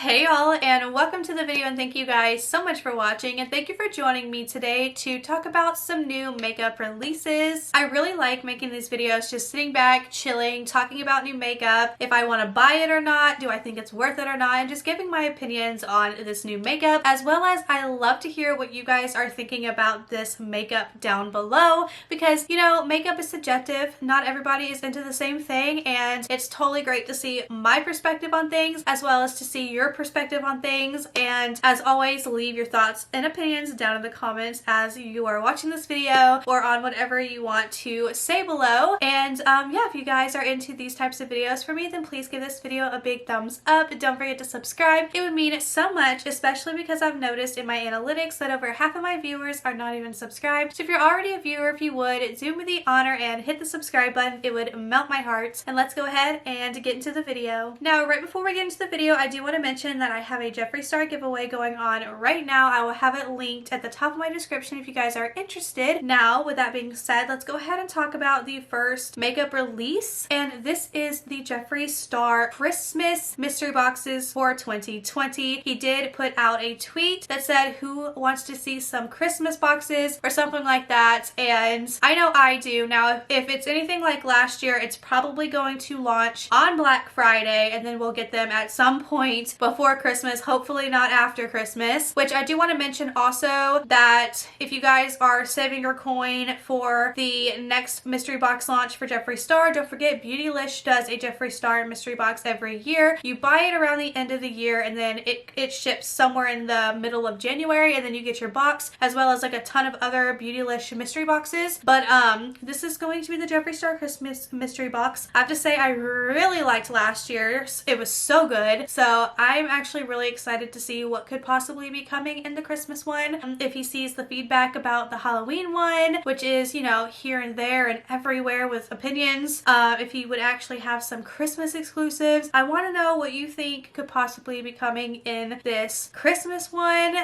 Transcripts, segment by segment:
Hey y'all, and welcome to the video, and thank you guys so much for watching, and thank you for joining me today to talk about some new makeup releases. I really like making these videos, just sitting back, chilling, talking about new makeup, if I want to buy it or not, do I think it's worth it or not, and just giving my opinions on this new makeup, as well as I love to hear what you guys are thinking about this makeup down below, because you know, makeup is subjective, not everybody is into the same thing, and it's totally great to see my perspective on things, as well as to see your perspective on things. And as always, leave your thoughts and opinions down in the comments as you are watching this video, or on whatever you want to say below. And yeah, if you guys are into these types of videos for me, then please give this video a big thumbs up. Don't forget to subscribe. It would mean so much, especially because I've noticed in my analytics that over half of my viewers are not even subscribed. So if you're already a viewer, if you would do me the honor and hit the subscribe button, it would melt my heart. And let's go ahead and get into the video. Now, right before we get into the video, I do want to mention that I have a Jeffree Star giveaway going on right now. I will have it linked at the top of my description if you guys are interested. Now, with that being said, let's go ahead and talk about the first makeup release, and this is the Jeffree Star Christmas mystery boxes for 2020. He did put out a tweet that said, "Who wants to see some Christmas boxes?" or something like that, and I know I do. Now, if it's anything like last year, it's probably going to launch on Black Friday, and then we'll get them at some point before Christmas, hopefully not after Christmas. Which I do want to mention also that if you guys are saving your coin for the next mystery box launch for Jeffree Star, don't forget Beautylish does a Jeffree Star mystery box every year. You buy it around the end of the year, and then it ships somewhere in the middle of January, and then you get your box, as well as like a ton of other Beautylish mystery boxes. But this is going to be the Jeffree Star Christmas mystery box. I have to say, I really liked last year's. It was so good. So I'm actually really excited to see what could possibly be coming in the Christmas one. If he sees the feedback about the Halloween one, which is, you know, here and there and everywhere with opinions, if he would actually have some Christmas exclusives. I want to know what you think could possibly be coming in this Christmas one.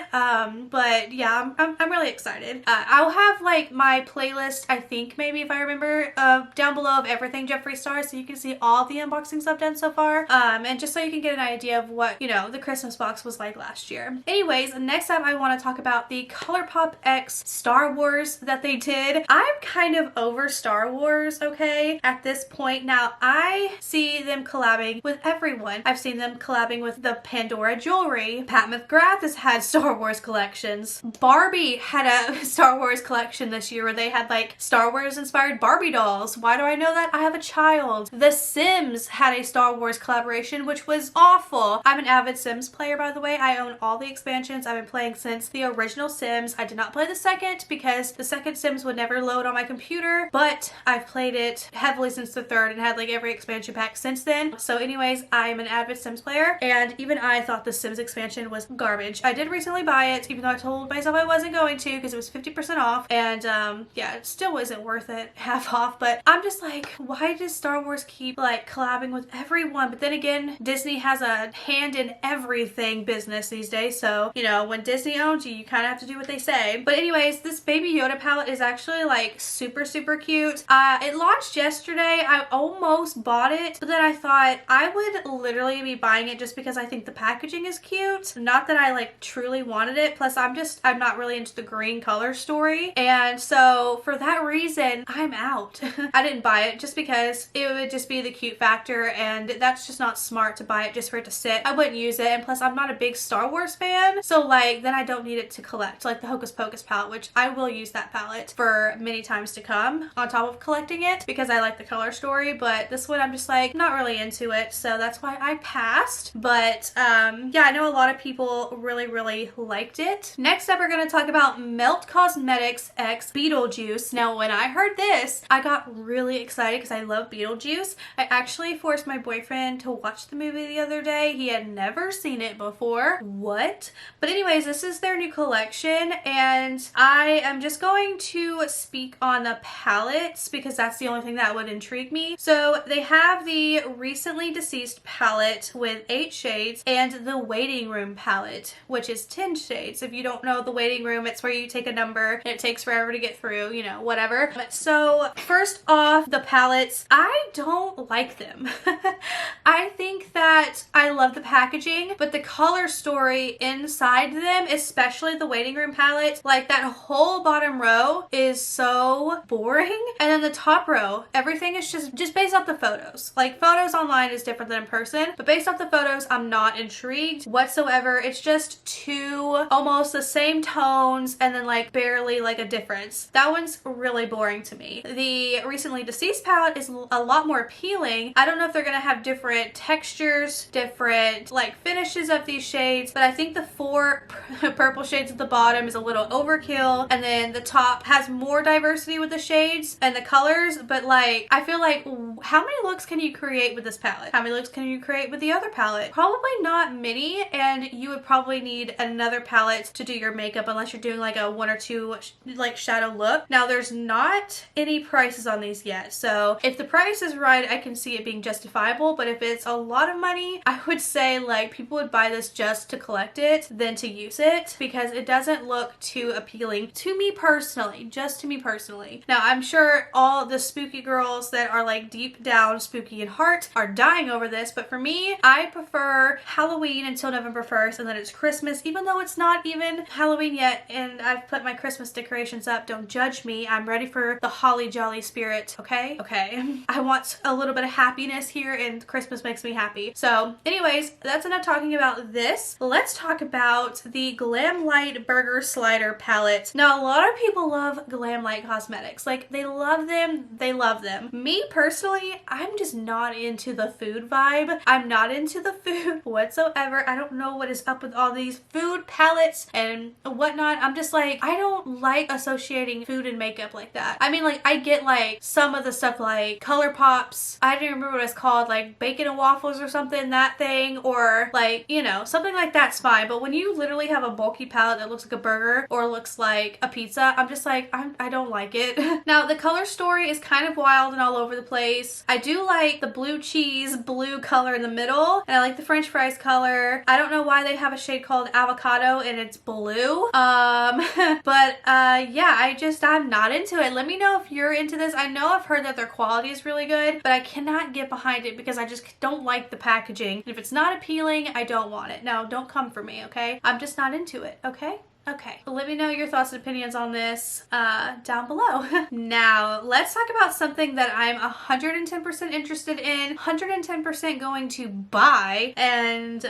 But yeah, I'm really excited. I'll have like my playlist, I think maybe if I remember, down below of everything Jeffree Star, so you can see all the unboxings I've done so far, and just so you can get an idea of what, you know, the Christmas box was like last year. Anyways, next up I want to talk about the Colourpop X Star Wars that they did. I'm kind of over Star Wars, okay, at this point. Now, I see them collabing with everyone. I've seen them collabing with the Pandora jewelry. Pat McGrath has had Star Wars collections. Barbie had a Star Wars collection this year where they had like Star Wars inspired Barbie dolls. Why do I know that? I have a child. The Sims had a Star Wars collaboration, which was awful. I'm an avid Sims player, by the way. I own all the expansions. I've been playing since the original Sims. I did not play the second because the second Sims would never load on my computer, but I've played it heavily since the third and had like every expansion pack since then. So anyways, I am an avid Sims player, and even I thought the Sims expansion was garbage. I did recently buy it, even though I told myself I wasn't going to because it was 50% off, and yeah, it still wasn't worth it, half off. But I'm just like, why does Star Wars keep like collabing with everyone? But then again, Disney has a hand in everything business these days, so you know, when Disney owns you, you kind of have to do what they say. But anyways, this Baby Yoda palette is actually like super cute. It launched yesterday. I almost bought it, but then I thought I would literally be buying it just because I think the packaging is cute, not that I like truly wanted it. Plus I'm not really into the green color story, and so for that reason I'm out. I didn't buy it just because it would just be the cute factor, and that's just not smart to buy it just for it to sit. I wouldn't use it, and plus I'm not a big Star Wars fan, so like then I don't need it to collect, like the Hocus Pocus palette, which I will use that palette for many times to come on top of collecting it because I like the color story. But this one I'm just like not really into it, so that's why I passed. But yeah, I know a lot of people really liked it. Next up, we're going to talk about Melt Cosmetics X Beetlejuice. Now, when I heard this, I got really excited because I love Beetlejuice. I actually forced my boyfriend to watch the movie the other day. He had never seen it before. What? But anyways, this is their new collection, and I am just going to speak on the palettes because that's the only thing that would intrigue me. So they have the Recently Deceased palette with 8 shades and the Waiting Room palette, which is 10 shades. If you don't know the Waiting Room, it's where you take a number and it takes forever to get through, you know, whatever. So first off, the palettes, I don't like them. I think that I love the packaging packaging, but the color story inside them, especially the waiting room palette, like that whole bottom row is so boring. And then the top row, everything is just based off the photos. Like photos online is different than in person, but based off the photos, I'm not intrigued whatsoever. It's just two almost the same tones and then like barely like a difference. That one's really boring to me. The Recently Deceased palette is a lot more appealing. I don't know if they're gonna have different textures, different like finishes of these shades, but I think the 4 purple shades at the bottom is a little overkill, and then the top has more diversity with the shades and the colors, but like I feel like how many looks can you create with this palette? How many looks can you create with the other palette? Probably not many, and you would probably need another palette to do your makeup unless you're doing like a 1 or 2 like shadow look. Now there's not any prices on these yet, so if the price is right, I can see it being justifiable, but if it's a lot of money, I would say like people would buy this just to collect it than to use it, because it doesn't look too appealing to me personally, just to me personally. Now I'm sure all the spooky girls that are like deep down spooky in heart are dying over this, but for me, I prefer Halloween until November 1st, and then it's Christmas, even though it's not even Halloween yet and I've put my Christmas decorations up. Don't judge me. I'm ready for the holly jolly spirit, okay? Okay. I want a little bit of happiness here, and Christmas makes me happy. So anyways, that's enough talking about this. Let's talk about the Glamlight Burger Slider palette. Now a lot of people love Glamlight cosmetics. Like they love them, they love them. Me personally, I'm just not into the food vibe. I'm not into the food whatsoever. I don't know what is up with all these food palettes and whatnot. I'm just like, I don't like associating food and makeup like that. I mean, like I get like some of the stuff like Colourpops, I don't remember what it's called, like bacon and waffles or something, that thing, or like, you know, something like that's fine. But when you literally have a bulky palette that looks like a burger or looks like a pizza, I'm just like, I don't like it. Now the color story is kind of wild and all over the place. I do like the blue cheese blue color in the middle, and I like the french fries color. I don't know why they have a shade called avocado and it's blue. But yeah, I'm not into it. Let me know if you're into this. I know I've heard that their quality is really good, but I cannot get behind it because I just don't like the packaging. And if it's not appealing, I don't want it. Now, don't come for me, okay? I'm just not into it, okay? Okay, let me know your thoughts and opinions on this down below. Now, let's talk about something that I'm 110% interested in, 110% going to buy, and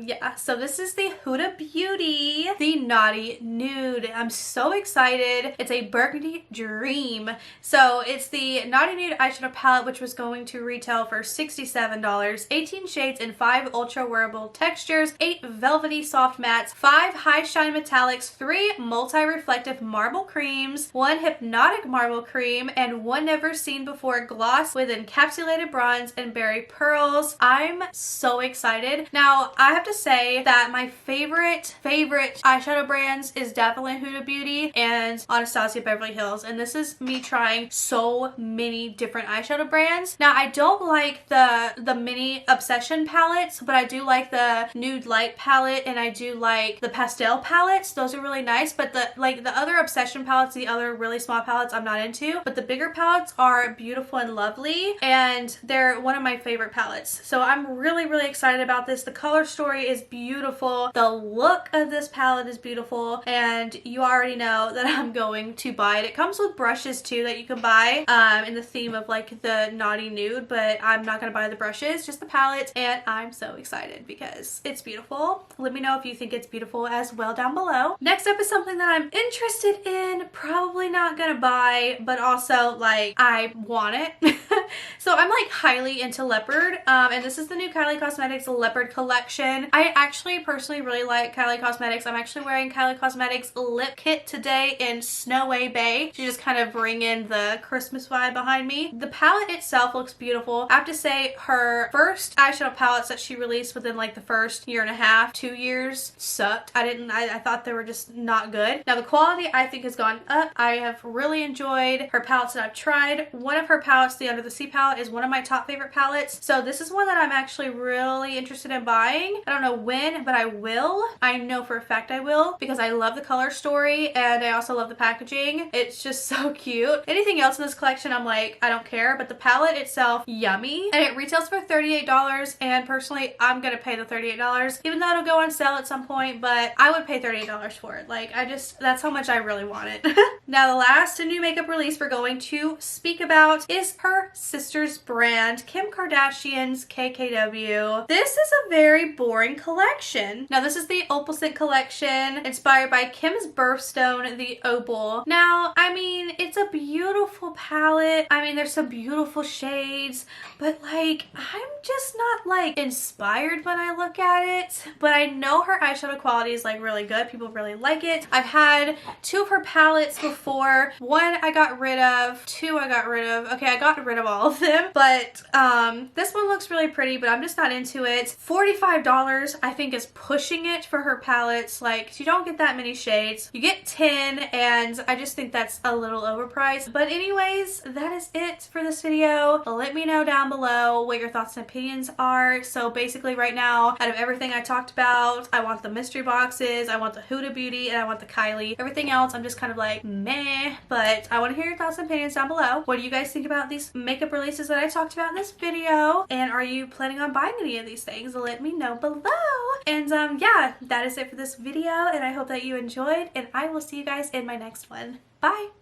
yeah, so this is the Huda Beauty, the Naughty Nude. I'm so excited. It's a burgundy dream. So it's the Naughty Nude eyeshadow palette, which was going to retail for $67, 18 shades in 5 ultra wearable textures, 8 velvety soft mattes, 5 high shine metallics, 3 multi-reflective marble creams, 1 hypnotic marble cream, and 1 never seen before gloss with encapsulated bronze and berry pearls. I'm so excited. Now, I have to say that my favorite eyeshadow brands is definitely Huda Beauty and Anastasia Beverly Hills, and this is me trying so many different eyeshadow brands. Now, I don't like the mini Obsession palettes, but I do like the Nude Light palette, and I do like the pastel palettes. Those are really nice, but the other Obsession palettes, the other really small palettes, I'm not into, but the bigger palettes are beautiful and lovely, and they're one of my favorite palettes. So I'm really excited about this. The color story is beautiful, the look of this palette is beautiful, and you already know that I'm going to buy it. It comes with brushes too that you can buy in the theme of like the Naughty Nude, but I'm not gonna buy the brushes, just the palette, and I'm so excited because it's beautiful. Let me know if you think it's beautiful as well down below. Next up is something that I'm interested in, probably not gonna buy, but also like I want it. So I'm like highly into Leopard, and this is the new Kylie Cosmetics Leopard collection. I actually personally really like Kylie Cosmetics. I'm actually wearing Kylie Cosmetics lip kit today in Snowy Bay to just kind of bring in the Christmas vibe behind me. The palette itself looks beautiful. I have to say her first eyeshadow palettes that she released within like the first year and a half, 2 years, sucked. I thought they were just not good. Now the quality I think has gone up. I have really enjoyed her palettes that I've tried. One of her palettes, the Under the Sea palette, is one of my top favorite palettes. So this is one that I'm actually really interested in buying. I don't know when, but I will. I know for a fact I will because I love the color story and I also love the packaging. It's just so cute. Anything else in this collection, I'm like, I don't care, but the palette itself, yummy. And it retails for $38, and personally, I'm gonna pay the $38, even though it'll go on sale at some point, but I would pay $38 for it. Like, that's how much I really want it. Now, the last new makeup release we're going to speak about is her sister's brand, Kim Kardashian's KKW. This is a very boring collection. Now, this is the Opal scent collection, inspired by Kim's birthstone, the Opal. Now, I mean, it's a beautiful palette. I mean, there's some beautiful shades, but like, I'm just not like inspired when I look at it. But I know her eyeshadow quality is like really good. People really like it. I've had two of her palettes before. One I got rid of, two I got rid of. Okay, I got rid of all of them, but this one looks really pretty, but I'm just not into it. $45 I think is pushing it for her palettes. Like, you don't get that many shades. You get 10, and I just think that's a little overpriced. But anyways, that is it for this video. Let me know down below what your thoughts and opinions are. So basically right now, out of everything I talked about, I want the mystery boxes, I want the Huda Beauty, and I want the Kylie. Everything else I'm just kind of like meh, but I want to hear your thoughts and opinions down below. What do you guys think about these makeup releases that I talked about in this video? And are you planning on buying any of these things? Let me know below. And yeah, that is it for this video, and I hope that you enjoyed, and I will see you guys in my next one. Bye!